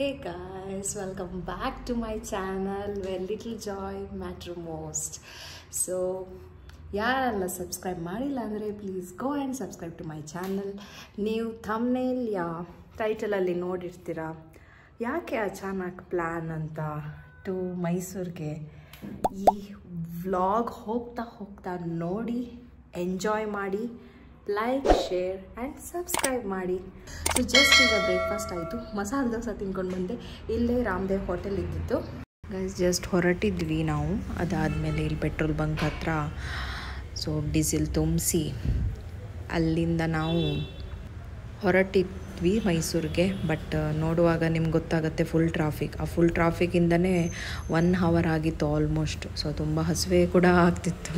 Hey guys, welcome back to my channel where little joy matter most. So ಯಾರೆಲ್ಲ subscribe ಮಾಡಿಲ್ಲ ಅಂದರೆ please go and subscribe to my channel. ನೀವು thumbnail ಯಾ ಟೈಟಲಲ್ಲಿ ನೋಡಿರ್ತೀರ ಯಾಕೆ ಅಚಾನಕ್ ಪ್ಲ್ಯಾನ್ ಅಂತ ಟು ಮೈಸೂರಿಗೆ. ಈ ವ್ಲಾಗ್ ಹೋಗ್ತಾ ನೋಡಿ ಎಂಜಾಯ್ ಮಾಡಿ, ಲೈಕ್, ಶೇರ್ ಆ್ಯಂಡ್ ಸಬ್ಸ್ಕ್ರೈಬ್ ಮಾಡಿ. ಸೊ ಜಸ್ಟ್ ಈಗ ಬ್ರೇಕ್ಫಾಸ್ಟ್ ಆಯಿತು, ಮಸಾಲೆ ದೋಸೆ ತಿನ್ಕೊಂಡು ಬಂದೆ. ಇಲ್ಲೇ ರಾಮದೇವ್ ಹೋಟೆಲ್ ಇದ್ದಿತ್ತು ಗೈಸ್. ಜಸ್ಟ್ ಹೊರಟಿದ್ವಿ ನಾವು. ಅದಾದಮೇಲೆ ಇಲ್ಲಿ ಪೆಟ್ರೋಲ್ ಬಂಕ್ ಹತ್ರ ಸೊ ಡೀಸೆಲ್ ತುಂಬಿಸಿ ಅಲ್ಲಿಂದ ನಾವು ಹೊರಟಿದ್ವಿ ಮೈಸೂರಿಗೆ. ಬಟ್ ನೋಡುವಾಗ ನಿಮ್ಗೆ ಗೊತ್ತಾಗುತ್ತೆ ಫುಲ್ ಟ್ರಾಫಿಕ್. ಆ ಫುಲ್ ಟ್ರಾಫಿಕಿಂದನೇ 1 hour ಆಗಿತ್ತು ಆಲ್ಮೋಸ್ಟ್. ಸೊ ತುಂಬ ಹಸಿವೆ ಕೂಡ ಆಗ್ತಿತ್ತು.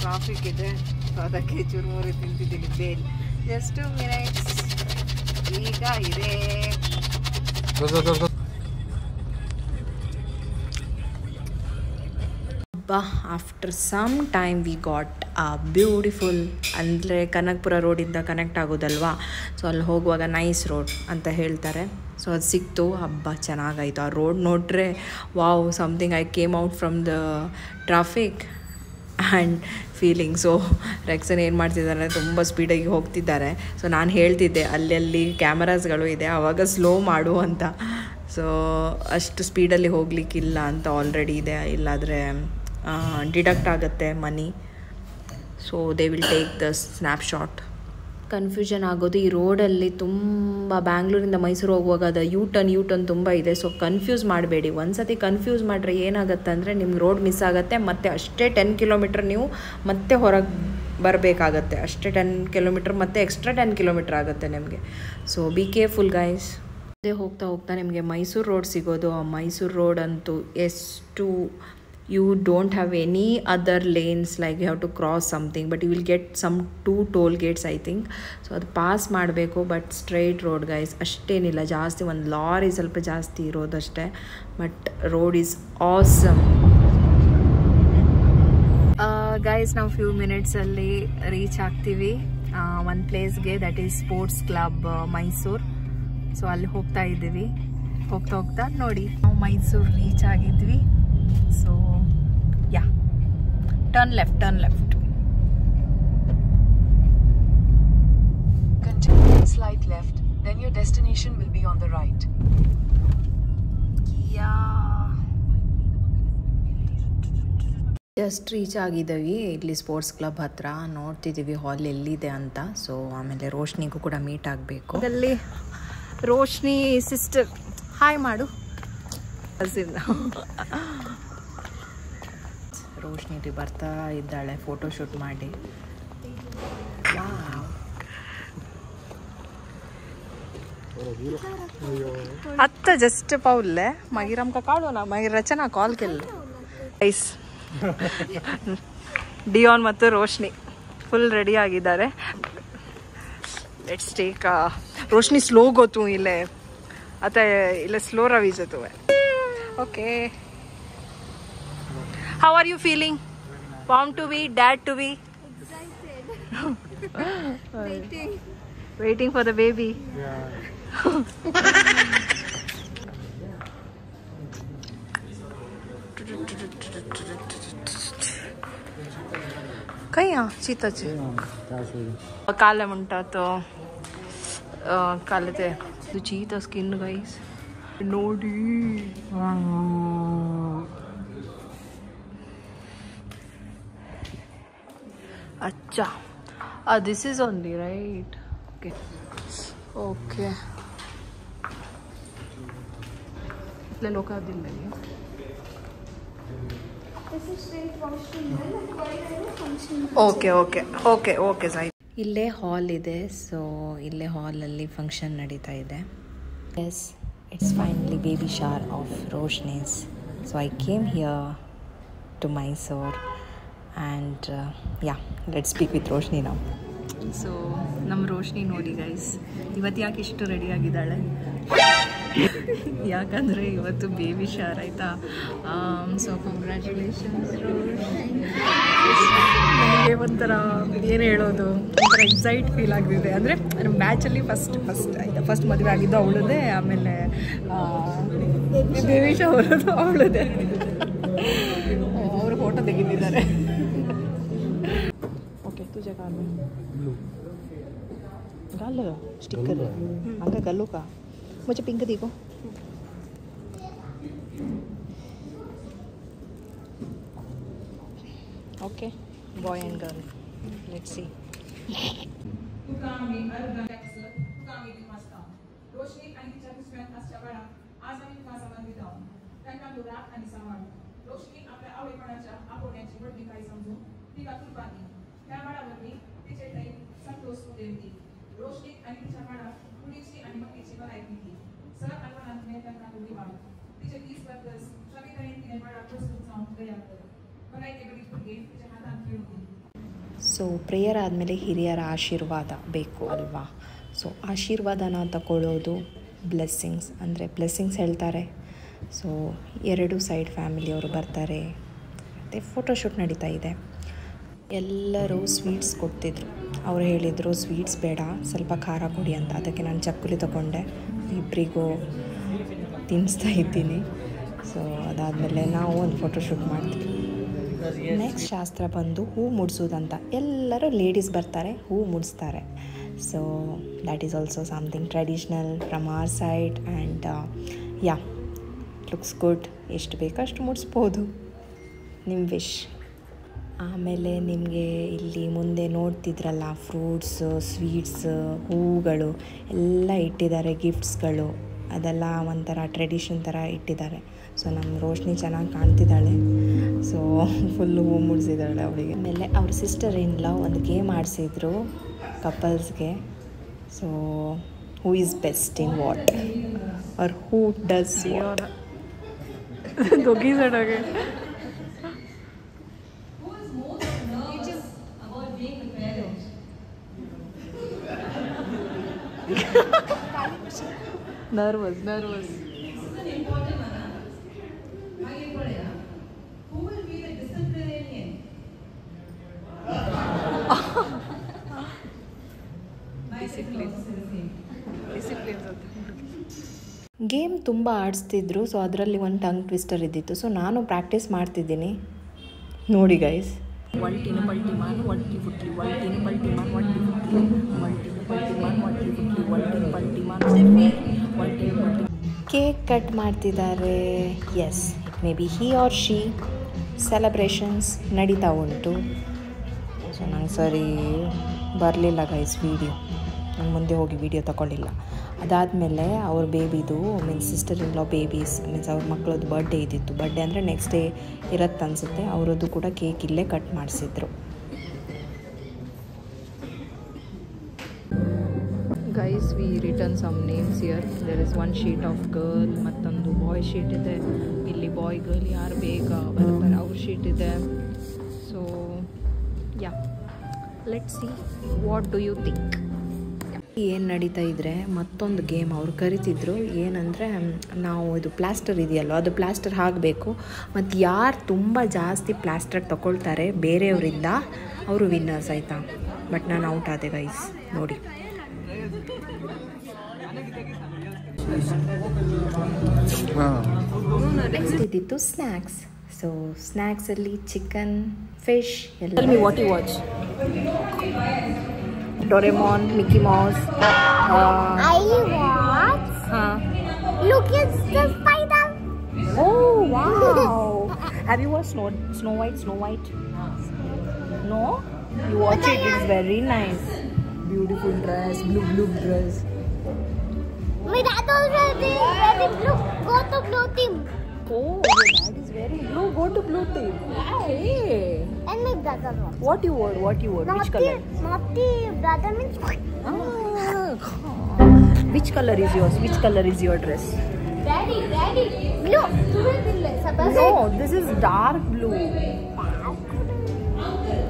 ಟ್ರಾಫಿಕ್ ಇದೆ, ಸೊ ಅದಕ್ಕೆ ಚುರುಮುರಿ ತಿಂತಿದ್ದೀನಿ ಬೇಲ್. ಜಸ್ಟ್ 2 minutes ಈಗ ಇದೆ. After some time we got ಆ ಬ್ಯೂಟಿಫುಲ್, ಅಂದರೆ ಕನಕಪುರ ರೋಡಿಂದ ಕನೆಕ್ಟ್ ಆಗೋದಲ್ವಾ, ಸೊ ಅಲ್ಲಿ ಹೋಗುವಾಗ ನೈಸ್ ರೋಡ್ ಅಂತ ಹೇಳ್ತಾರೆ. ಸೊ ಅದು ಸಿಕ್ತು. ಹಬ್ಬ ಚೆನ್ನಾಗಾಯಿತು. ಆ ರೋಡ್ ನೋಡ್ರೆ wow, something. I came out from the traffic and feeling. So ರೆಕ್ಸನ್ ಏನು ಮಾಡ್ತಿದ್ದಾರೆ, ತುಂಬ ಸ್ಪೀಡಾಗಿ ಹೋಗ್ತಿದ್ದಾರೆ. ಸೊ ನಾನು ಹೇಳ್ತಿದ್ದೆ ಅಲ್ಲಿ ಕ್ಯಾಮರಾಸ್ಗಳು ಇದೆ, ಆವಾಗ ಸ್ಲೋ ಮಾಡು ಅಂತ. ಸೊ ಅಷ್ಟು ಸ್ಪೀಡಲ್ಲಿ ಹೋಗಲಿಕ್ಕಿಲ್ಲ ಅಂತ ಆಲ್ರೆಡಿ ಇದೆ, ಇಲ್ಲಾದರೆ ಡಿಡಕ್ಟ್ ಆಗುತ್ತೆ money. So they will take the snapshot. Confusion ಆಗೋದು ಈ ರೋಡಲ್ಲಿ ತುಂಬ. ಬ್ಯಾಂಗ್ಳೂರಿಂದ ಮೈಸೂರು ಹೋಗುವಾಗ ಅದು ಯೂ ಟರ್ನ್ ತುಂಬ ಇದೆ. ಸೊ ಕನ್ಫ್ಯೂಸ್ ಮಾಡಬೇಡಿ. ಒಂದು ಸತಿ ಕನ್ಫ್ಯೂಸ್ ಮಾಡಿದ್ರೆ ಏನಾಗುತ್ತೆ ಅಂದರೆ ನಿಮ್ಗೆ ರೋಡ್ ಮಿಸ್ ಆಗುತ್ತೆ. ಮತ್ತು ಅಷ್ಟೇ 10 kilometer ನೀವು ಮತ್ತೆ ಹೊರಗೆ ಬರಬೇಕಾಗತ್ತೆ. ಅಷ್ಟೇ 10 kilometer ಮತ್ತು ಎಕ್ಸ್ಟ್ರಾ 10 kilometer ಆಗುತ್ತೆ ನಿಮಗೆ. So be careful guys. ಅದೇ ಹೋಗ್ತಾ ನಿಮಗೆ ಮೈಸೂರು ರೋಡ್ ಸಿಗೋದು. ಆ ಮೈಸೂರು ರೋಡ್ ಅಂತೂ ಎಷ್ಟು, you don't have any other lanes, like you have to cross something, but you will get some 2 toll gates I think. So ಅದು ಪಾಸ್ ಮಾಡಬೇಕು. ಬಟ್ ಸ್ಟ್ರೈಟ್ ರೋಡ್ ಗೈಸ್, ಅಷ್ಟೇನಿಲ್ಲ ಜಾಸ್ತಿ. ಒಂದು ಲಾರಿ ಸ್ವಲ್ಪ ಜಾಸ್ತಿ ಇರೋದಷ್ಟೇ. But road is awesome guys. ನಾವು few ಮಿನಿಟ್ಸಲ್ಲಿ ರೀಚ್ ಆಗ್ತೀವಿ ಒಂದು ಪ್ಲೇಸ್ಗೆ, that is sports club Mysuru. So ಅಲ್ಲಿ ಹೋಗ್ತಾ ಇದ್ದೀವಿ. ಹೋಗ್ತಾ ನೋಡಿ ನಾವು ಮೈಸೂರು ರೀಚ್ ಆಗಿದ್ವಿ. So yeah, turn left. Continue a slight left, then your destination will be on the right. Yeah, just reach ಆಗಿದ್ದೀವಿ. ಇಲ್ಲಿ ಸ್ಪೋರ್ಟ್ಸ್ ಕ್ಲಬ್ ಹತ್ರ ನೋಡ್ತಿದ್ದೀವಿ ಹಾಲ್ ಎಲ್ಲಿದೆ ಅಂತ. ಸೊ ಆಮೇಲೆ ರೋಶ್ನಿಗೂ ಕೂಡ ಮೀಟ್ ಆಗಬೇಕು. ಅಲ್ಲಿ ರೋಶ್ನಿ ಸಿಸ್ಟರ್ ಹಾಯ್ ಮಾಡು. ರೋಶ್ನಿ ಬರ್ತಾ ಇದ್ದಾಳೆ ಫೋಟೋಶೂಟ್ ಮಾಡಿ. ಅತ್ತ ಜಸ್ಟ್ ಪೌಲ್ಲೆ ಮಗಿರಮ್ ಕಾಳು ನಾ ಮಗಿ ರಚನಾ ಕಾಲ್ ಕೆಲ್ಲ ಐಸ್. ಡಿಯಾನ್ ಮತ್ತು ರೋಶ್ನಿ ಫುಲ್ ರೆಡಿ ಆಗಿದ್ದಾರೆ. Let's take. ರೋಶ್ನಿ ಸ್ಲೋ ಗೊತ್ತು ಇಲ್ಲೇ ಅತ್ತ ಇಲ್ಲೇ ಸ್ಲೋ ರವಿ ಜೊತೆ. Okay, how are you feeling? Mom to be, dad to be? Excited. Waiting for the baby. Yeah. ಕೈಯ ಚೀತಾಚೆ ಕಾಲೆ ಮುಂಟಾತು ಕಾಲತೆ ಚೀತಾ ಸ್ಕಿನ್ ಗೈಸ್ ನೋಡಿ. अच्छा, this is only right. Okay. इतने लोग का दिल लगे. Okay ಸರಿ. ಇಲ್ಲೇ ಹಾಲ್ ಇದೆ. ಸೊ ಇಲ್ಲೇ ಹಾಲಲ್ಲಿ ಫಂಕ್ಷನ್ ನಡೀತಾ ಇದೆ. Yes, it's finally baby shower of Roshni's. So I came here to Mysore and yeah, let's speak with Roshni now. So ನಮ್ಮ ರೋಶ್ನಿ ನೋಡಿ ಗೈಸ್, ಇವತ್ತು ಯಾಕೆ ಇಷ್ಟು ರೆಡಿ ಆಗಿದ್ದಾಳೆ. ಯಾಕಂದರೆ ಇವತ್ತು ಬೇಬಿ ಶಾರ್ ಆಯಿತಾ. So congratulations. ನನಗೆ ಒಂಥರ ಏನು ಹೇಳೋದು, ಒಂಥರ ಎಕ್ಸೈಟ್ ಫೀಲ್ ಆಗ್ತಿದೆ. ಅಂದರೆ ನಮ್ಮ ಬ್ಯಾಚಲ್ಲಿ ಫಸ್ಟ್ ಮದುವೆ ಆಗಿದ್ದು ಅವಳದೇ, ಆಮೇಲೆ ಬೇಬಿ ಶಾರ್ ಅವಳದೇ. ಅವರು ಫೋಟೋ ತೆಗೆದಿದ್ದಾರೆ. ಓಕೆ ತುಜೆ ಕಾಲು गाल स्टिकर अंग गल्लू का मुझे पिंक देखो. Okay boy and girl let's see. Roshni आणि तिच्या दुसऱ्या खासच्या बाळा आज आम्ही तुम्हाला संबंधित आहोत. त्यांना दुरात आणि सांभाळ. रोशनी आपल्या आवडीपणाच्या आपोण्याची वडणी काही समजून ती कातून पाहते. त्या बाळावरती तिचे काही संतोष देवती. रोशनी आणि तिच्या बाळा मुलीची आणि मकीची बनायची ती सर अल्पनाथने त्यांना दोघी बाळ तिचे 30 वर्ष सविताने तिने बाळा प्रस्तुत जाऊन गया बनायचे बड़ी पुगे तिच्या हातात खेळून. ಸೊ ಪ್ರೇಯರ್ ಆದಮೇಲೆ ಹಿರಿಯರ ಆಶೀರ್ವಾದ ಬೇಕು ಅಲ್ವಾ. ಸೊ ಆಶೀರ್ವಾದನ ತಗೊಳ್ಳೋದು ಬ್ಲೆಸ್ಸಿಂಗ್ಸ್, ಅಂದರೆ ಬ್ಲೆಸ್ಸಿಂಗ್ಸ್ ಹೇಳ್ತಾರೆ. ಸೊ 2 ಸೈಡ್ ಫ್ಯಾಮಿಲಿಯವರು ಬರ್ತಾರೆ ಮತ್ತು ಫೋಟೋಶೂಟ್ ನಡೀತಾ ಇದೆ. ಎಲ್ಲರೂ ಸ್ವೀಟ್ಸ್ ಕೊಡ್ತಿದ್ರು. ಅವ್ರು ಹೇಳಿದರು ಸ್ವೀಟ್ಸ್ ಬೇಡ, ಸ್ವಲ್ಪ ಖಾರ ಕೊಡಿ ಅಂತ. ಅದಕ್ಕೆ ನಾನು ಚಕ್ಕುಲಿ ತೊಗೊಂಡೆ, ಇಬ್ಬರಿಗೂ ತಿನ್ನಿಸ್ತಾ ಇದ್ದೀನಿ. ಸೊ ಅದಾದಮೇಲೆ ನಾವು ಒಂದು ಫೋಟೋಶೂಟ್ ಮಾಡ್ತೀವಿ. ನೆಕ್ಸ್ಟ್ ಶಾಸ್ತ್ರ ಬಂದು ಹೂ ಮುಡ್ಸೋದಂತ. ಎಲ್ಲರೂ ಲೇಡೀಸ್ ಬರ್ತಾರೆ, ಹೂ ಮುಡಿಸ್ತಾರೆ. So that is also something traditional from our side and yeah looks good. ಎಷ್ಟು ಬೇಕಷ್ಟು ಮುಡಿಸ್ಬೋದು, ನಿಮ್ಮ ವಿಶ್. ಆಮೇಲೆ ನಿಮಗೆ ಇಲ್ಲಿ ಮುಂದೆ ನೋಡ್ತಿದ್ರಲ್ಲ ಫ್ರೂಟ್ಸು, ಸ್ವೀಟ್ಸು, ಹೂಗಳು ಎಲ್ಲ ಇಟ್ಟಿದ್ದಾರೆ, ಗಿಫ್ಟ್ಸ್ಗಳು. ಅದೆಲ್ಲ ಒಂಥರ ಟ್ರೆಡಿಷನ್ ಥರ ಇಟ್ಟಿದ್ದಾರೆ. ಸೊ ನಮ್ಮ ರೋಶ್ನಿ ಚೆನ್ನಾಗಿ ಕಾಣ್ತಿದ್ದಾಳೆ. ಸೊ ಫುಲ್ಲು ಹೂ ಮುಡಿಸಿದ್ದಾಳೆ ಅವಳಿಗೆ. ಆಮೇಲೆ ಅವ್ರ ಸಿಸ್ಟರ್ ಇನ್ ಲಾ ಒಂದು ಗೇಮ್ ಆಡಿಸಿದ್ರು ಕಪಲ್ಸ್ಗೆ. So who is best in what are who does what. दोघी जणांगे nervous who will be the disciplinarian. discipline game ತುಂಬ ಆಡಿಸ್ತಿದ್ರು. ಸೊ ಅದರಲ್ಲಿ ಒಂದು ಟಂಗ್ ಟ್ವಿಸ್ಟರ್ ಇದ್ದಿತ್ತು. ಸೊ ನಾನು ಪ್ರಾಕ್ಟೀಸ್ ಮಾಡ್ತಿದ್ದೀನಿ, ನೋಡಿ ಗೈಸ್. ವಲ್ಟಿನ ಪಲ್ಟಿ ಮಾನ್ ವಲ್ಟಿ ಫುಟ್ಲಿ, ವಲ್ಟಿನ ಪಲ್ಟಿ ಮಾನ್ ವಲ್ಟಿ ಫುಟ್ಲಿ, ವಲ್ಟಿನ ಪಲ್ಟಿ ಮಾನ್ ವಲ್ಟಿ ಫುಟ್ಲಿ, ವಲ್ಟಿನ ಪಲ್ಟಿ ಮಾನ್ ವಲ್ಟಿನ ಪಲ್ಟಿ. ಕೇಕ್ ಕಟ್ ಮಾಡ್ತಿದ್ದಾರೆ. Yes, it may be he or she. Celebrations ನಡೀತಾ ಉಂಟು. ಸೊ ನಂಗೆ ಸರಿ ಬರಲಿಲ್ಲ ಗೈಸ್ ವಿಡಿಯೋ, ನಾನು ಮುಂದೆ ಹೋಗಿ ವಿಡಿಯೋ ತಗೊಳ್ಳಿಲ್ಲ. ಅದಾದಮೇಲೆ ಅವ್ರ ಬೇಬಿದು means sister in law babies means ಅವ್ರ ಮಕ್ಕಳದ್ದು ಬರ್ಡೇ ಇದ್ದಿತ್ತು. ಬರ್ಡೇ ಅಂದರೆ ನೆಕ್ಸ್ಟ್ ಡೇ ಇರತ್ತೆ ಅನಿಸುತ್ತೆ. ಅವರದ್ದು ಕೂಡ ಕೇಕ್ ಇಲ್ಲೇ ಕಟ್ ಮಾಡಿಸಿದ್ರು. Guys we return some names here. There is one sheet of girl, ಮತ್ತೊಂದು ಬಾಯ್ ಶೀಟ್ ಇದೆ. ಇಲ್ಲಿ ಬಾಯ್ ಗರ್ಲ್ ಯಾರು ಬೇಗ ಬರ್ತಾರೆ ಅವ್ರ ಶೀಟ್ ಇದೆ. So yeah let's see what do you think. ಏನು ನಡೀತಾ ಇದ್ದರೆ ಮತ್ತೊಂದು ಗೇಮ್ ಅವ್ರು ಕರಿತಿದ್ರು. ಏನಂದರೆ ನಾವು ಇದು ಪ್ಲಾಸ್ಟರ್ ಇದೆಯಲ್ವ, ಅದು ಪ್ಲಾಸ್ಟರ್ ಹಾಕಬೇಕು. ಮತ್ತು ಯಾರು ತುಂಬ ಜಾಸ್ತಿ ಪ್ಲಾಸ್ಟರ್ ತಗೊಳ್ತಾರೆ ಬೇರೆಯವರಿಂದ ಅವರು ವಿನ್ನರ್ಸ್ ಆಯಿತಾ. ಬಟ್ ನಾನು ಔಟ್ ಆದೆ ಗೈಸ್, ನೋಡಿ. ನೆಕ್ಸ್ಟ್ ಇದ್ದಿತ್ತು ಸ್ನ್ಯಾಕ್ಸ್. ಸೊ ಸ್ನ್ಯಾಕ್ಸಲ್ಲಿ ಚಿಕನ್, ಫಿಶ್ ಎಲ್ಲ. Tell me what you watch. Doraemon, Mickey Mouse. I watch. Look, it's the spider. Oh wow! Have you watched Snow White? No? You watch it. It's very nice. Beautiful dress, blue dress. My dad already very blue. Go to blue team. Oh, your dad is very blue. Go to blue team. Hey. And my brother was. What you wore? Which color? Naughty brother means. Which color is yours? Which color is your dress? Daddy. Blue. No, this is dark blue.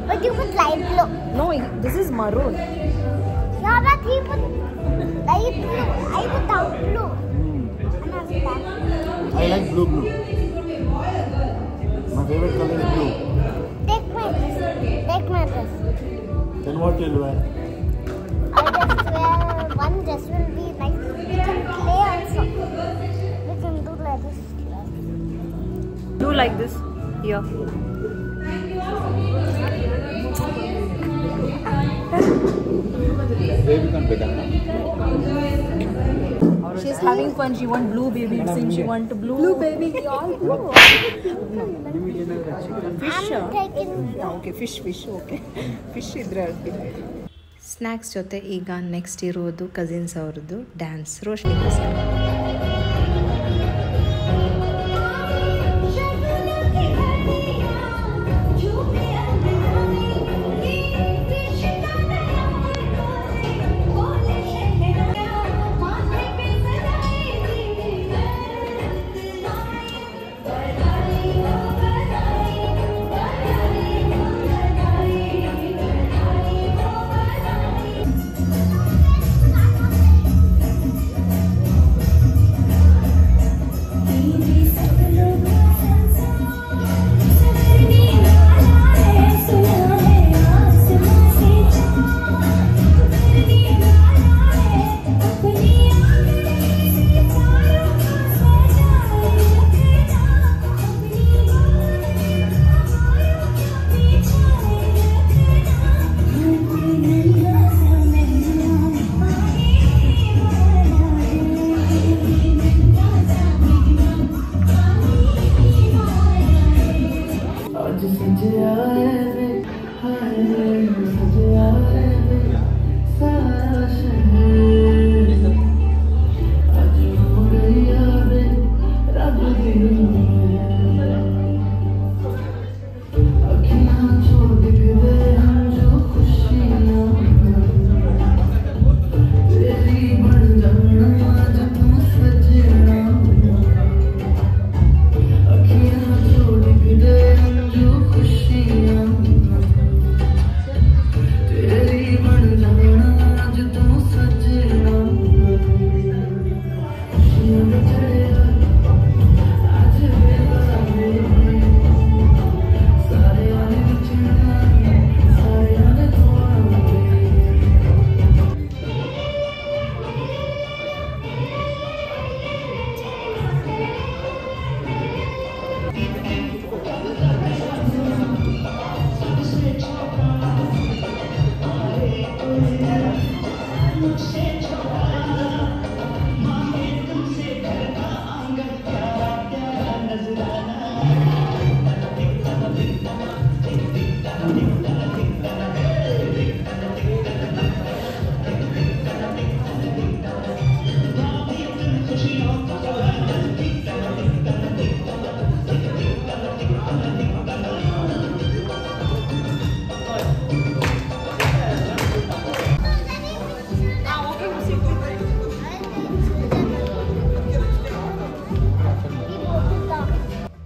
But you put light blue. No, this is maroon. Yeah, but he put light blue. I put dark blue. I like blue. My favorite color is blue. Take my dress. Take my dress. Then what will you wear? I just wear one dress will be like we can play also. We can do like this. Do like this. Here. Baby can pick up. She's having fun. She want blue baby. Since she want blue baby. All blue. Fish. I'm taking. Okay, fish. Okay. Fish idre snacks ಜೊತೆ ಈಗ next ಇರೋದು cousins ಅವ್ರದ್ದು dance ರೋಶ್ನಿಗೋಸ್ಕರ.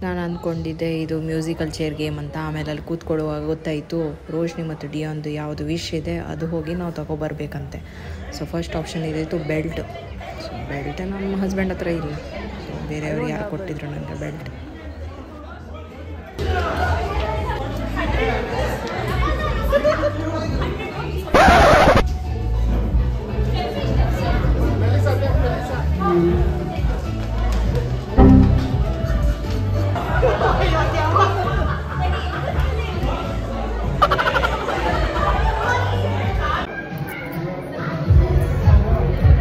ನಾನು ಅಂದ್ಕೊಂಡಿದ್ದೆ ಇದು musical chair game ಅಂತ. ಆಮೇಲೆ ಅಲ್ಲಿ ಕೂತ್ಕೊಳ್ಳುವಾಗ ಗೊತ್ತಾಯಿತು ರೋಶ್ನಿ ಮತ್ತು ಡಿಯಾನ್ದು ಯಾವುದು ವಿಶ್ ಇದೆ ಅದು ಹೋಗಿ ನಾವು ತಗೊಬರ್ಬೇಕಂತೆ. ಸೊ ಫಸ್ಟ್ ಆಪ್ಷನ್ ಇದಿತ್ತು ಬೆಲ್ಟ್. ಸೊ ಬೆಲ್ಟ್ ನಮ್ಮ ಹಸ್ಬೆಂಡ್ ಹತ್ರ ಇಲ್ಲ, ಸೊ ಬೇರೆಯವರು ಯಾರು ಕೊಟ್ಟಿದ್ರು ನನಗೆ ಬೆಲ್ಟ್.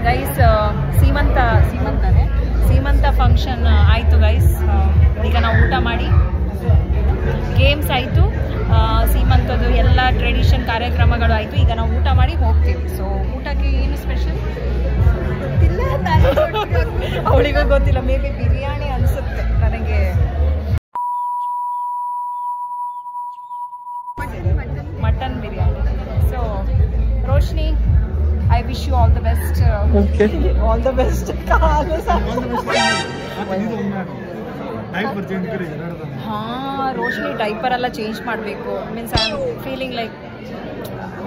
ಗೈಸ್ ಸೀಮಂತ ಫಂಕ್ಷನ್ ಆಯಿತು ಗೈಸ್. ಈಗ ನಾವು ಊಟ ಮಾಡಿ ಗೇಮ್ಸ್ ಆಯಿತು, ಸೀಮಂತದ್ದು ಎಲ್ಲ ಟ್ರೆಡಿಷನ್ ಕಾರ್ಯಕ್ರಮಗಳು ಆಯಿತು. ಈಗ ನಾವು ಊಟ ಮಾಡಿ ಹೋಗ್ತೀವಿ. ಸೊ ಊಟಕ್ಕೆ ಏನು ಸ್ಪೆಷಲ್ ಗೊತ್ತಿಲ್ಲ, ಅವಳಿಗೂ ಗೊತ್ತಿಲ್ಲ. ಮೇ ಬಿ ಬಿರಿಯಾನಿ ಅನಿಸುತ್ತೆ ನನಗೆ. Mutton biryani. So Roshni, I wish you all the best. Okay. All the best. हाँ, रोशनी डाइपर ಎಲ್ಲ ಚೇಂಜ್ ಮಾಡಬೇಕು. Means I am feeling like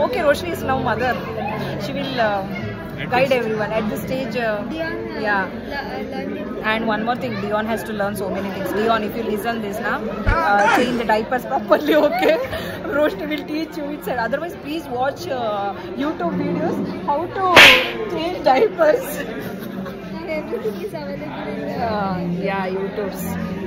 okay, Roshni is now mother. She will guide everyone at this stage. And one more thing, Dion has to learn so many things. Dion, if you listen this now, change the diapers properly, okay? Roshni will teach you it. Otherwise, please watch YouTube videos how to change diapers. Everything is available in YouTubes.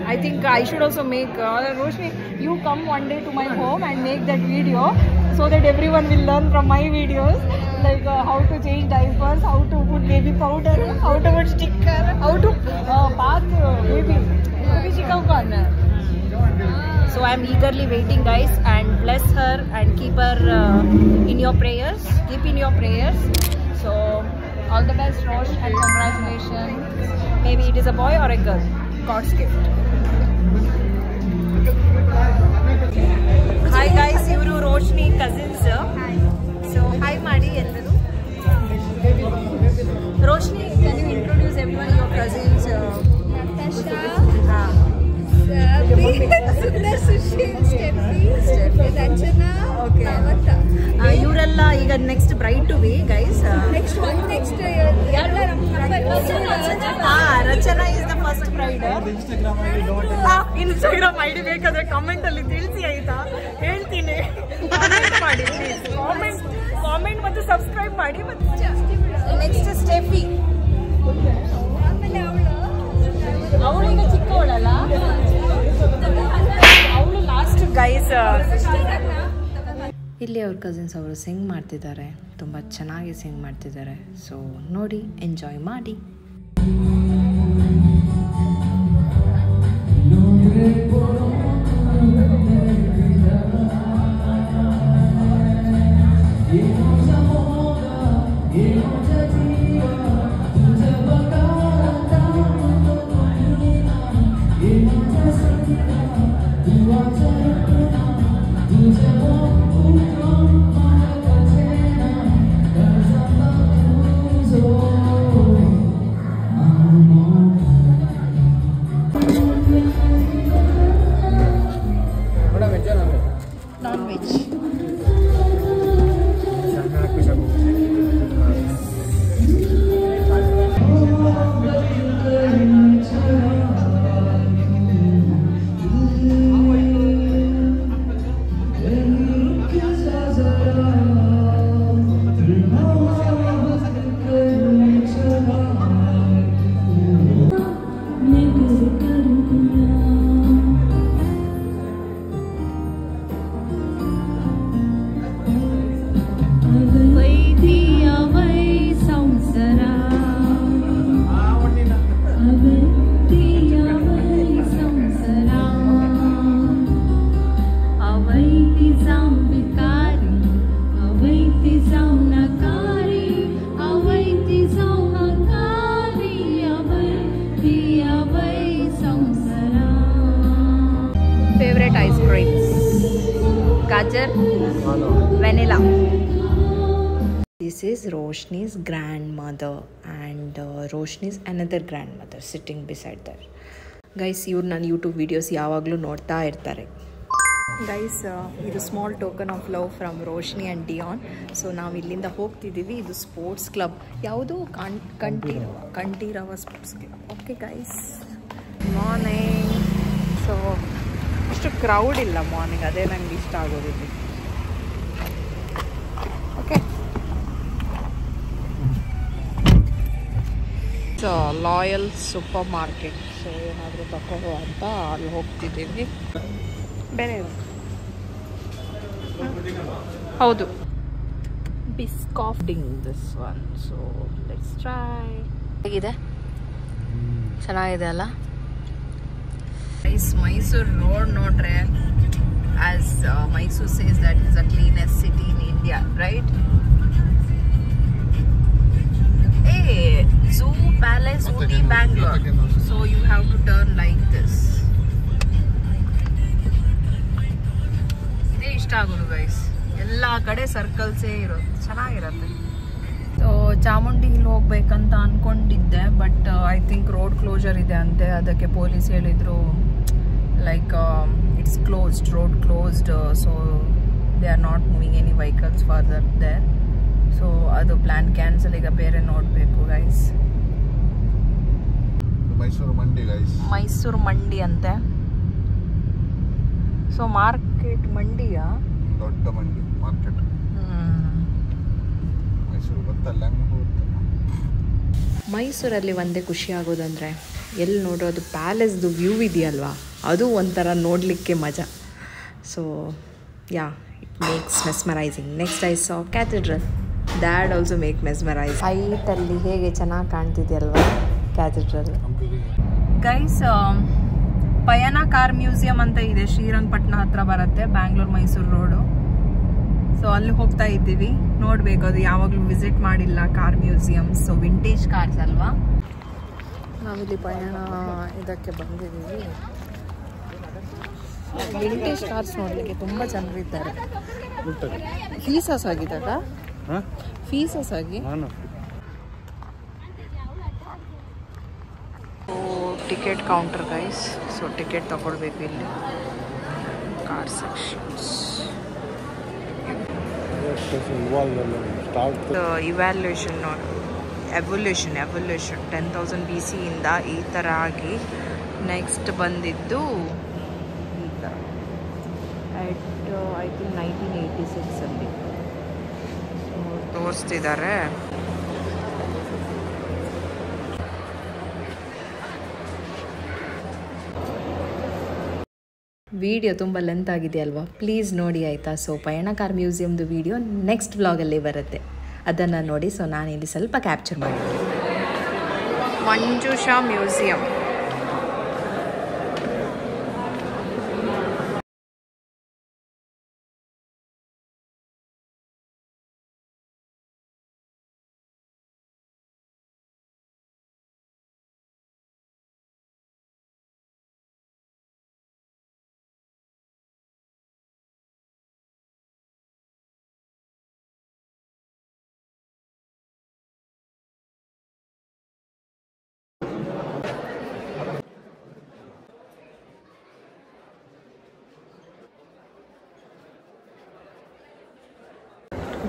I think I should also make Roshni, you come one day to my home and make that video so that everyone will learn from my videos, like how to change diapers, how to put baby powder, how to put sticker, how to bath baby. So I am eagerly waiting, guys, and bless her and keep her in your prayers. Keep in your prayers. So all the best, Rosh, and congratulations. Maybe it is a boy or a girl. God's gift. Hi guys, ivaru Roshni cousins. So hi Madi ellaru. Roshni, can you introduce everyone your cousins? Natasha, Sundar, Sushil, Steffi, Ranjana, Avata. Ivrella ಈಗ next bride to be, guys. Next year. Rachana is the first bride. Instagram ID ಬೇಕಾದ್ರೆ comment ಅಲ್ಲಿ ತಿಳಿಸಿ ಆಯ್ತಾ, ಹೇಳ್ತೀನಿ. Comment ಮಾಡಿ please, comment ಮತ್ತು subscribe ಮಾಡಿ. ಮತ್ತು ನೆಕ್ಸ್ಟ್ ಸ್ಟೆಫಿ, ಅವಳು ಈಗ ಚಿಕ್ಕವಳಲ್ಲ, ಅವಳು ಲಾಸ್ಟ್ ಗೈಸ್. ಇಲ್ಲಿ ಅವ್ರ ಕಸಿನ್ಸ್ ಅವರು ಸಿಂಗ್ ಮಾಡ್ತಿದ್ದಾರೆ, ತುಂಬ ಚೆನ್ನಾಗಿ ಸಿಂಗ್ ಮಾಡ್ತಿದ್ದಾರೆ. ಸೊ ನೋಡಿ, ಎಂಜಾಯ್ ಮಾಡಿ. Favorite ice creams: gajar, vanilla. This is Roshni's grandmother and Roshni's another grandmother sitting beside there. Guys, ಇವ್ರು ನನ್ನ ಯೂಟ್ಯೂಬ್ ವಿಡಿಯೋಸ್ ಯಾವಾಗಲೂ ನೋಡ್ತಾ ಇರ್ತಾರೆ. ಗೈಸ್, ಇದು small token of love from Roshni and Dian. So ನಾವು ಇಲ್ಲಿಂದ ಹೋಗ್ತಿದ್ದೀವಿ. ಇದು ಸ್ಪೋರ್ಟ್ಸ್ ಕ್ಲಬ್, ಯಾವುದು Kanteerava sports club. Okay guys, morning. So ಅಷ್ಟು ಕ್ರೌಡ್ ಇಲ್ಲ ಮಾರ್ನಿಂಗ್, ಅದೇ ನಂಗೆ ಇಷ್ಟ ಆಗೋದಿಲ್ಲ. Okay, so Loyal supermarket. So ಏನಾದರೂ ತಗೊಳ್ಳೋ ಅಂತ ಅಲ್ಲಿ ಹೋಗ್ತಿದ್ದೀವಿ. ಬೇರೆ ಹೌದು, ಬಿಸ್ಕಾಫ್ಟಿಂಗ್ this one. So let's try. ಹೇಗಿದೆ? ಚೆನ್ನಾಗಿದೆ ಅಲ್ಲ? ಮೈಸೂರು ರೋಡ್ ನೋಡ್ರೆ, as Mysore says that it's the cleanest city in India, right? Hey, Zoo Palace, Ooty, Bangalore. So you have to turn like this. ಇದೇ ಇಷ್ಟ ಆಗೋದು ಗೈಸ್, ಎಲ್ಲ ಕಡೆ ಸರ್ಕಲ್ಸೇ ಇರೋದು, ಚೆನ್ನಾಗಿರುತ್ತೆ. ಸೊ ಚಾಮುಂಡಿ ಹಿಲ್ ಹೋಗ್ಬೇಕಂತ ಅಂದ್ಕೊಂಡಿದ್ದೆ, but I think road closure ಇದೆ ಅಂತೆ. ಅದಕ್ಕೆ ಪೊಲೀಸ್ ಹೇಳಿದರು like it's road closed, so they are not moving any vehicles further there. So so ಅದು ಪ್ಲ್ಯಾನ್ ಕ್ಯಾನ್ಸಲ್. ಈಗ ಬೇರೆ ನೋಡಬೇಕು ಗೈಸ್. ಮೈಸೂರು ಮಂಡಿ ಗೈಸ್. ಮೈಸೂರು ಮಂಡಿ ಅಂತೆ. ಸೊ ಮಾರ್ಕೆಟ್ ಮಂಡಿಯಾ? ದೊಡ್ಡ ಮಂಡಿ ಮಾರ್ಕೆಟ್. ಮೈಸೂರು ಗೊತ್ತಲ್ಲ. ಮೈಸೂರಲ್ಲಿ ಒಂದೇ ಖುಷಿ ಆಗೋದಂದರೆ ಎಲ್ಲಿ ನೋಡೋದು ಪ್ಯಾಲೇಸ್ದು ವ್ಯೂ ಇದೆಯಲ್ವಾ, ಅದು ಒಂಥರ ನೋಡಲಿಕ್ಕೆ ಮಜಾ. So yeah, it makes mesmerizing. Next I saw cathedral. That also make mesmerize. ಹೈಟಲ್ಲಿ ಹೇಗೆ ಚೆನ್ನಾಗಿ ಕಾಣ್ತಿದೆಯಲ್ವಾ cathedral. Guys, Payana car museum ಅಂತ ಇದೆ, ಶ್ರೀರಂಗಪಟ್ಟಣ ಹತ್ರ ಬರುತ್ತೆ, ಬ್ಯಾಂಗ್ಳೂರ್ ಮೈಸೂರು ರೋಡು. ಸೊ ಅಲ್ಲಿ ಹೋಗ್ತಾ ಇದ್ದೀವಿ, ನೋಡಬೇಕು. ಅದು ಯಾವಾಗಲೂ ವಿಸಿಟ್ ಮಾಡಿಲ್ಲ car museum. So vintage cars ಅಲ್ವಾ. ನಾವಿಲ್ಲಿ ಪಯಣ ಇದಕ್ಕೆ ಬಂದಿದ್ದೀವಿ. ವಿಂಟೇಜ್ ಕಾರ್ಸ್ ನೋಡಲಿಕ್ಕೆ ತುಂಬ ಜನರಿದ್ದಾರೆ. ಫೀಸಸ್ ಆಗಿದ್ದಾಗ ಫೀಸಸ್ ಆಗಿ ticket counter guys. So ticket ತಗೊಳ್ಬೇಕು ಇಲ್ಲಿ. Car sections. Evaluation evolution 10,000 BC ಇಂದ ಈ ಥರ ಆಗಿ ನೆಕ್ಸ್ಟ್ ಬಂದಿದ್ದು ಈ ಥರ ಐ ಥಿಂಕ್ 1986 ತೋರಿಸ್ತಿದ್ದಾರೆ. ವಿಡಿಯೋ ತುಂಬ ಲೆಂತ್ ಆಗಿದೆ ಅಲ್ವಾ, ಪ್ಲೀಸ್ ನೋಡಿ ಆಯಿತಾ. ಸೊ ಪಯಣ ಕಾರ್ ಮ್ಯೂಸಿಯಮ್ದು ವಿಡಿಯೋ ನೆಕ್ಸ್ಟ್ ವ್ಲಾಗಲ್ಲಿ ಬರುತ್ತೆ, ಅದನ್ನು ನೋಡಿ. ಸೊ ನಾನಿಲ್ಲಿ ಸ್ವಲ್ಪ ಕ್ಯಾಪ್ಚರ್ ಮಾಡಿದ್ದೀನಿ. ಮಂಜುಷಾ ಮ್ಯೂಸಿಯಂ.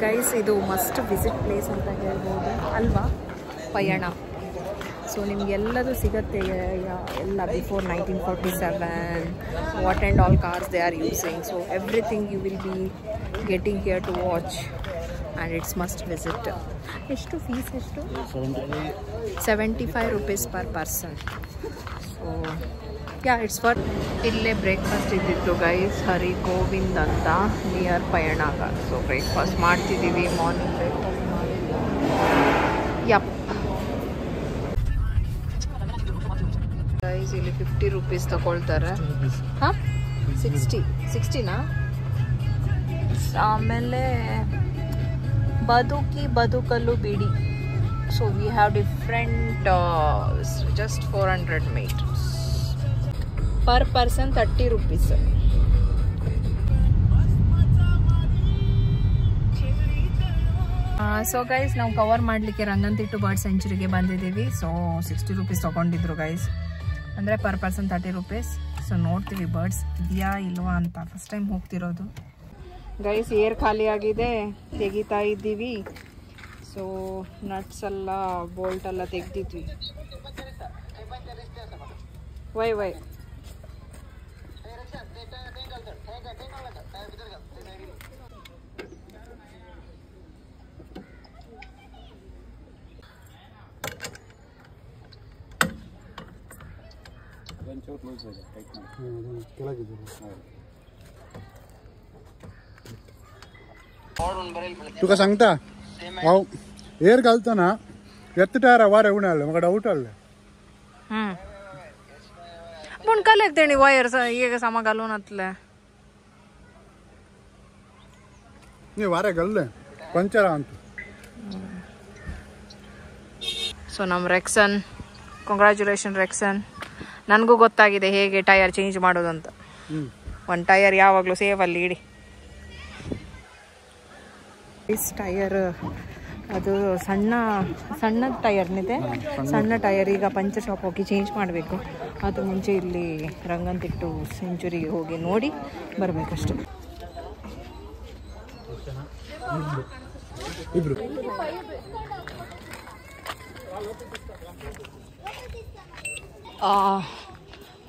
ಗೈಸ್, ಇದು ಮಸ್ಟ್ ವಿಸಿಟ್ ಪ್ಲೇಸ್ ಅಂತ ಹೇಳ್ಬೋದು ಅಲ್ವಾ, ಪಯಣ. ಸೊ ನಿಮಗೆಲ್ಲದೂ ಸಿಗುತ್ತೆ, ಎಲ್ಲ before 1947, what and all cars they are using. So everything you will be getting here to watch and it's must visit. ಎಷ್ಟು ಫೀಸ್? ಎಷ್ಟು? 75 rupees per person. So yeah, it's for. ಇಲ್ಲೇ breakfast ಇದ್ದಿತ್ತು guys, Hari Govind ಅಂತ, near ಪಯಣಾಗ. So breakfast ಮಾಡ್ತಿದ್ದೀವಿ, morning breakfast ಮಾಡಿದ್ದೀವಿ. Yup guys, ಇಲ್ಲಿ 50 rupees ತಗೊಳ್ತಾರೆ. ಹಾಂ, 60ನಾ? ಆಮೇಲೆ ಬದುಕಲು ಬಿಡಿ. So we have different just 400 meters. Per person 30 rupees. So guys, ನಾವು ಕವರ್ ಮಾಡಲಿಕ್ಕೆ ರಂಗನತಿಟ್ಟು ಬರ್ಡ್ ಸೆಂಚುರಿಗೆ ಬಂದಿದ್ದೀವಿ. ಸೊ 60 rupees ತೊಗೊಂಡಿದ್ರು ಗೈಸ್, ಅಂದರೆ ಪರ್ ಪರ್ಸನ್ 30 rupees. ಸೊ ನೋಡ್ತೀವಿ ಬರ್ಡ್ಸ್ ಇದೆಯಾ ಇಲ್ವಾ ಅಂತ. ಫಸ್ಟ್ ಟೈಮ್ ಹೋಗ್ತಿರೋದು ಗೈಸ್. ಏರ್ ಖಾಲಿ ಆಗಿದೆ, ತೆಗಿತಾ ಇದ್ದೀವಿ. ಸೊ ನಟ್ಸ್ ಎಲ್ಲ ಬೋಲ್ಟ್ ಎಲ್ಲ ತೆಗ್ದಿದ್ವಿ. ವೈ तुका सांगता हांव एअर घालतना येता टायरा वारें उणें आहलें, म्हाका डावट आहलें. पूण कलेक तेणी वायर एक सामा घालून आतले. नी वारें घाल्लें पंचर ಅಂತ. ಸೊ ನಮ್ಮ ರೆಕ್ಸನ್, ಕಂಗ್ರ್ಯಾಚುಲೇಷನ್ ರೆಕ್ಸನ್. ನನಗೂ ಗೊತ್ತಾಗಿದೆ ಹೇಗೆ ಟೈರ್ ಚೇಂಜ್ ಮಾಡೋದು ಅಂತ. ಒಂದು ಟೈರ್ ಯಾವಾಗಲೂ ಸೇಫಲ್ಲಿ ಇಡಿ. ಇಸ್ ಟೈರ್ ಅದು ಸಣ್ಣ ಟೈರ್ನಿದೆ. ಸಣ್ಣ ಟೈರ್ ಈಗ ಪಂಚರ್ ಶಾಪ್ ಹೋಗಿ ಚೇಂಜ್ ಮಾಡಬೇಕು. ಅದು ಮುಂಚೆ ಇಲ್ಲಿ ರಂಗನತಿಟ್ಟು ಸೆಂಚುರಿಗೆ ಹೋಗಿ ನೋಡಿ ಬರಬೇಕಷ್ಟೆ. ಇಬ್ರು.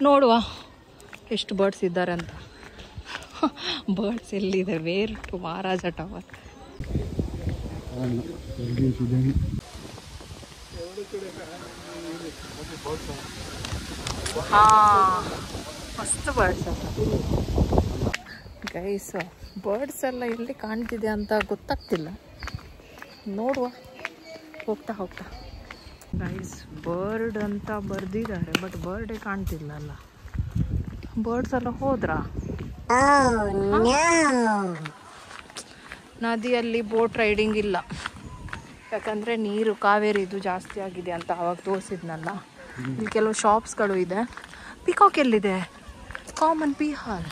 ನೋಡುವ ಎಷ್ಟು ಬರ್ಡ್ಸ್ ಇದ್ದಾರೆ ಅಂತ. ಬರ್ಡ್ಸ್ ಎಲ್ಲಿದೆ? Where to Maharaja tower. ಮಸ್ತ್ ಬರ್ಡ್ಸ್ ಗೈಸ್. ಬರ್ಡ್ಸ್ ಎಲ್ಲ ಎಲ್ಲಿ ಕಾಣ್ತಿದೆ ಅಂತ ಗೊತ್ತಾಗ್ತಿಲ್ಲ. ನೋಡುವ ಹೋಗ್ತಾ ಹೋಗ್ತಾ. ಗೈಸ್ ಬರ್ಡ್ ಅಂತ ಬರ್ದಿದ್ದಾರೆ, ಬಟ್ ಬರ್ಡೇ ಕಾಣ್ತಿಲ್ಲ ಅಲ್ಲ. ಬರ್ಡ್ಸ್ ಎಲ್ಲ ಹೋದ್ರಾ? ನದಿಯಲ್ಲಿ ಬೋಟ್ ರೈಡಿಂಗ್ ಇಲ್ಲ, ಯಾಕಂದರೆ ನೀರು ಕಾವೇರಿದು ಜಾಸ್ತಿ ಆಗಿದೆ ಅಂತ ಆವಾಗ ತೋರಿಸಿದ್ನಲ್ಲ. ಇಲ್ಲಿ ಕೆಲವು ಶಾಪ್ಸ್ಗಳು ಇದೆ. ಪಿಕಾಕ್ ಎಲ್ಲಿದೆ? ಕಾಮನ್ ಪಿ ಹಾಲ್.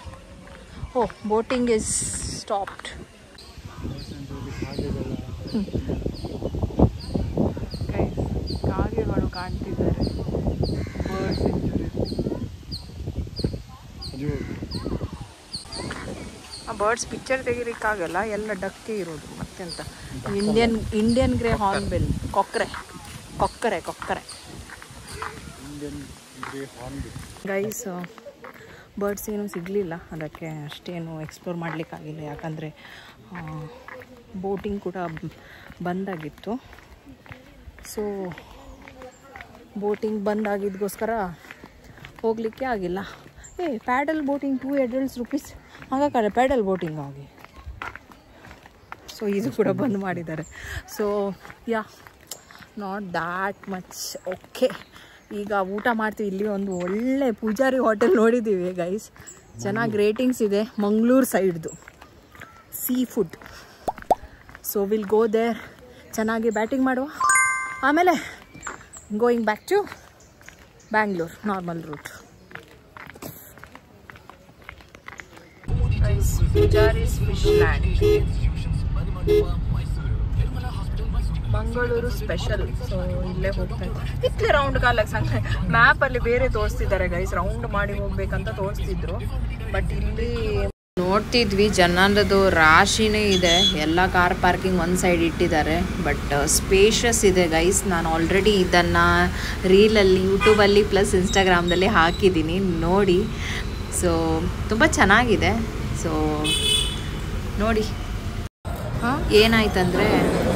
Oh, boating is stopped. ಕಾಗೆಗಳು ಕಾಣ್ತಿದ್ದಾರೆ. ಬರ್ಡ್ಸ್ ಆ ಬರ್ಡ್ಸ್ ಪಿಕ್ಚರ್ ತೆಗಿಲಿಕ್ಕಾಗಲ್ಲ, ಎಲ್ಲ ಡಕ್ಕೆ ಇರೋದು. ಮತ್ತೆಂತ ಇಂಡಿಯನ್ ಗ್ರೇ ಹಾರ್ನ್ಬಿಲ್. ಕೊಕ್ಕರೆ ಗೈಸ್. ಬರ್ಡ್ಸ್ ಏನೂ ಸಿಗಲಿಲ್ಲ, ಅದಕ್ಕೆ ಅಷ್ಟೇನು ಎಕ್ಸ್ಪ್ಲೋರ್ ಮಾಡಲಿಕ್ಕಾಗಿಲ್ಲ. ಯಾಕಂದರೆ ಬೋಟಿಂಗ್ ಕೂಡ ಬಂದಾಗಿತ್ತು. ಸೊ ಬೋಟಿಂಗ್ ಬಂದಾಗಿದ್ದಗೋಸ್ಕರ ಹೋಗಲಿಕ್ಕೆ ಆಗಿಲ್ಲ. ಪ್ಯಾಡಲ್ ಬೋಟಿಂಗ್ 2 adults rupees ಹಾಗಾದ್ರೆ ಪ್ಯಾಡಲ್ ಬೋಟಿಂಗ್ ಆಗಿ. ಸೊ ಇದು ಕೂಡ ಬಂದ್ ಮಾಡಿದ್ದಾರೆ. So not that much okay. ಈಗ ಊಟ ಮಾಡ್ತೀವಿ. ಇಲ್ಲಿ ಒಂದು ಒಳ್ಳೆ ಪೂಜಾರಿ ಹೋಟೆಲ್ ನೋಡಿದ್ದೀವಿ ಗೈಸ್. ಚೆನ್ನಾಗಿ ರೇಟಿಂಗ್ಸ್ ಇದೆ. ಮಂಗಳೂರು ಸೈಡ್ದು seafood. So will go there. ಚೆನ್ನಾಗಿ ಬ್ಯಾಟಿಂಗ್ ಮಾಡುವ, ಆಮೇಲೆ going back to Bangalore normal route. Poojari's fish land, Mangaluru special. So ಇಲ್ಲೇ ಹೋಗ್ತಾ ಇದ್ದೆ. ಇತ್ತಲೇ ರೌಂಡ್ ಕಾಲಕ್ಕೆ ಸಂಘ ಮ್ಯಾಪಲ್ಲಿ ಬೇರೆ ತೋರಿಸ್ತಿದ್ದಾರೆ ಗೈಸ್. ರೌಂಡ್ ಮಾಡಿ ಹೋಗ್ಬೇಕಂತ ತೋರಿಸ್ತಿದ್ರು, ಬಟ್ ಇಲ್ಲಿ ನೋಡ್ತಿದ್ವಿ ಜನರದು ರಾಶಿನೇ ಇದೆ. ಎಲ್ಲ ಕಾರ್ ಪಾರ್ಕಿಂಗ್ ಒಂದು ಸೈಡ್ ಇಟ್ಟಿದ್ದಾರೆ, ಬಟ್ ಸ್ಪೇಷಸ್ ಇದೆ ಗೈಸ್. ನಾನು ಆಲ್ರೆಡಿ ಇದನ್ನು ರೀಲಲ್ಲಿ, ಯೂಟ್ಯೂಬಲ್ಲಿ ಪ್ಲಸ್ ಇನ್ಸ್ಟಾಗ್ರಾಮ್ದಲ್ಲಿ ಹಾಕಿದ್ದೀನಿ, ನೋಡಿ. ಸೊ ತುಂಬ ಚೆನ್ನಾಗಿದೆ. ಸೊ ನೋಡಿ. ಏನಾಯ್ತಂದರೆ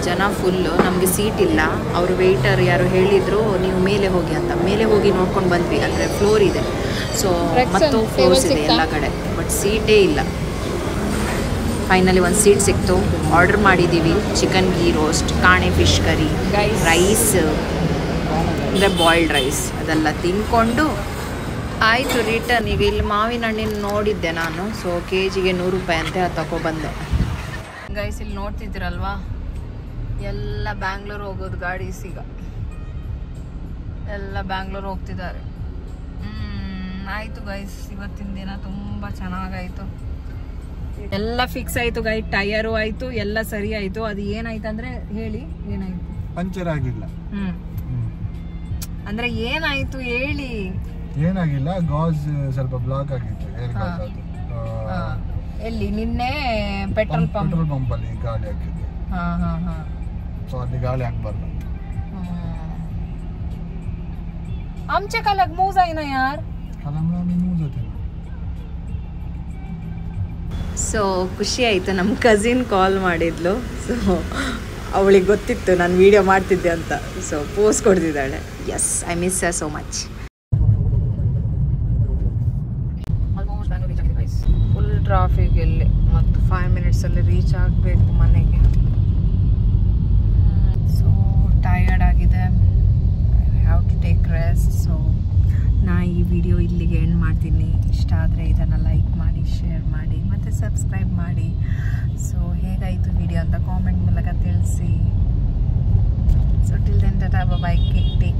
ಜನ ಫುಲ್ಲು, ನಮಗೆ ಸೀಟ್ ಇಲ್ಲ. ಅವರು ವೆಯ್ಟರ್ ಯಾರು ಹೇಳಿದರು ನೀವು ಮೇಲೆ ಹೋಗಿ ಅಂತ. ಮೇಲೆ ಹೋಗಿ ನೋಡ್ಕೊಂಡು ಬಂದ್ವಿ. ಅಂದರೆ ಫ್ಲೋರ್ ಇದೆ, ಸೊ ಮತ್ತು ಫ್ಲೋರ್ಸ್ ಇದೆ ಎಲ್ಲ ಕಡೆ, ಬಟ್ ಸೀಟೇ ಇಲ್ಲ. ಫೈನಲಿ ಒಂದು ಸೀಟ್ ಸಿಕ್ತು. ಆರ್ಡರ್ ಮಾಡಿದ್ದೀವಿ ಚಿಕನ್ ಗೀ ರೋಸ್ಟ್, ಕಾಣೆ ಫಿಶ್ ಕರಿ, ರೈಸ್ ಅಂದರೆ ಬಾಯ್ಲ್ಡ್ ರೈಸ್, ಅದೆಲ್ಲ ತಿಂದ್ಕೊಂಡು ಆಯಿತು ರಿಟರ್ನ್. ಈಗ ಇಲ್ಲಿ ಮಾವಿನ ಹಣ್ಣಿನ ನೋಡಿದ್ದೆ ನಾನು. ಸೊ ಕೆಜಿಗೆ 100 ರೂಪಾಯಿ ಅಂತೆ, ಅದು ತಗೊಬಂದೆ ಗೈಸ್. ಇಲ್ಲಿ ನೋಡ್ತಿದ್ದೀರಲ್ವಾ, ಎಲ್ಲ ಬ್ಯಾಂಗ್ಳೂರ್ ಹೋಗೋದು ಗಾಡೀಸ್. ಈಗ ಎಲ್ಲ ಬ್ಯಾಂಗ್ಳೂರ್ ಹೋಗ್ತಿದ್ದಾರೆ. ಆಯಿತು ಗೈಸ್, ಇವತ್ತಿನ ದಿನ ತುಂಬ ಚೆನ್ನಾಗಾಯಿತು. ಎಲ್ಲ ಫಿಕ್ಸ್ ಆಯಿತು ಗೈ. ಟಯರು ಆಯಿತು, ಎಲ್ಲ ಸರಿ ಆಯಿತು. ಅದು ಏನಾಯ್ತಂದ್ರೆ ಹೇಳಿ, ಏನಾಯ್ತು? ಪಂಚರ್ ಆಗಿಲ್ಲ. ಅಂದ್ರೆ ಏನಾಯ್ತು ಹೇಳಿ. ಏನಾಗಿಲ್ಲ, ಗಾಜ್ ಸ್ವಲ್ಪ ಬ್ಲಾಕ್ ಆಗಿತ್ತು. ಎಲ್ಲಿ? ನಿನ್ನೆ ಪೆಟ್ರೋಲ್ ಪಂಪ್ ಅಲ್ಲಿ ಗಾಳಿ ಹಾಕಿದ್ದು. ಸೊ ಅಲ್ಲಿ ಗಾಳಿ ಹಾಕ್ಬಾರ್ದು. आमच्या का लग मूज आहे ना यार. ಸೊ ಖುಷಿ ಆಯಿತು. ನಮ್ಮ ಕಸಿನ್ ಕಾಲ್ ಮಾಡಿದ್ಲು. ಸೊ ಅವಳಿಗೆ ಗೊತ್ತಿತ್ತು ನಾನು ವೀಡಿಯೋ ಮಾಡ್ತಿದ್ದೆ ಅಂತ. ಸೊ ಪೋಸ್ಟ್ ಕೊಡ್ತಿದ್ದಾಳೆ. Yes, I miss her so much. Full traffic ಇಲ್ಲಿ, ಮತ್ತು 5 ಮಿನಿಟ್ಸಲ್ಲಿ ರೀಚ್ ಆಗಬೇಕು ಮನೆಗೆ. ಸೊ ಟಯರ್ಡ್ ಆಗಿದೆ. I have to take rest. So ನಾ ಈ ವಿಡಿಯೋ ಇಲ್ಲಿಗೆ ಎಂಡ್ ಮಾಡ್ತೀನಿ. ಇಷ್ಟ ಆದರೆ ಇದನ್ನು ಲೈಕ್ ಮಾಡಿ, ಶೇರ್ ಮಾಡಿ, ಮತ್ತು ಸಬ್ಸ್ಕ್ರೈಬ್ ಮಾಡಿ. ಸೊ ಹೇಗಾಯಿತು ವಿಡಿಯೋ ಅಂತ ಕಾಮೆಂಟ್ ಮೂಲಕ ತಿಳಿಸಿ. So till then tata, bye bye, take